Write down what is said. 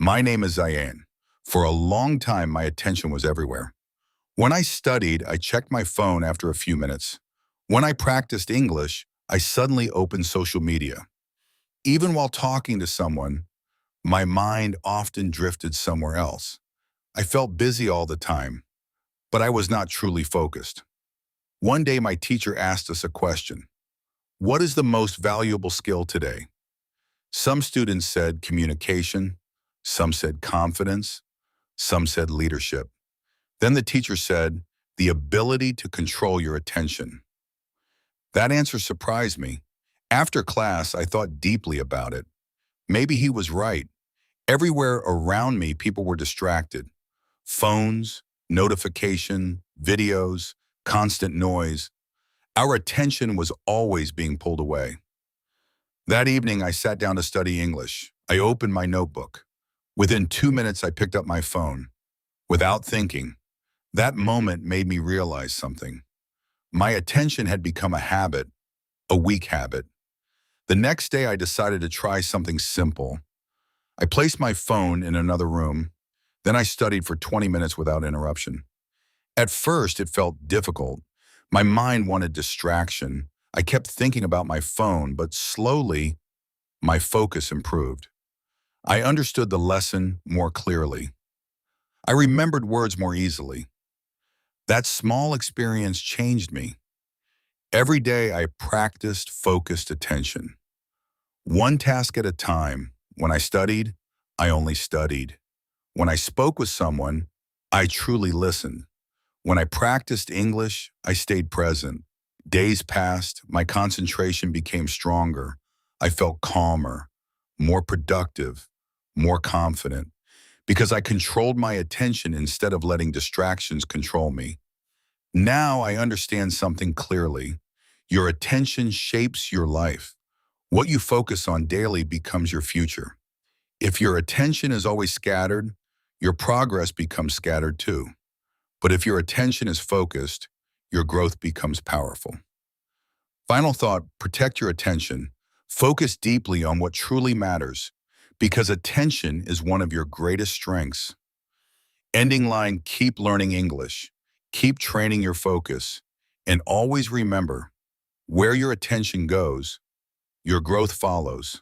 My name is Zayan. For a long time, my attention was everywhere. When I studied, I checked my phone after a few minutes. When I practiced English, I suddenly opened social media. Even while talking to someone, my mind often drifted somewhere else. I felt busy all the time, but I was not truly focused. One day, my teacher asked us a question. What is the most valuable skill today? Some students said communication, some said confidence, some said leadership. Then the teacher said, the ability to control your attention. That answer surprised me. After class, I thought deeply about it. Maybe he was right. Everywhere around me, people were distracted. Phones, notification, videos, constant noise. Our attention was always being pulled away. That evening, I sat down to study English. I opened my notebook. Within 2 minutes, I picked up my phone. Without thinking, that moment made me realize something. My attention had become a habit, a weak habit. The next day, I decided to try something simple. I placed my phone in another room. Then I studied for 20 minutes without interruption. At first, it felt difficult. My mind wanted distraction. I kept thinking about my phone, but slowly, my focus improved. I understood the lesson more clearly. I remembered words more easily. That small experience changed me. Every day I practiced focused attention. One task at a time. When I studied, I only studied. When I spoke with someone, I truly listened. When I practiced English, I stayed present. Days passed, my concentration became stronger. I felt calmer, more productive, more confident, because I controlled my attention instead of letting distractions control me. Now I understand something clearly. Your attention shapes your life. What you focus on daily becomes your future. If your attention is always scattered, your progress becomes scattered too. But if your attention is focused, your growth becomes powerful. Final thought, protect your attention. Focus deeply on what truly matters, because attention is one of your greatest strengths. Ending line, keep learning English, keep training your focus, and always remember, where your attention goes, your growth follows.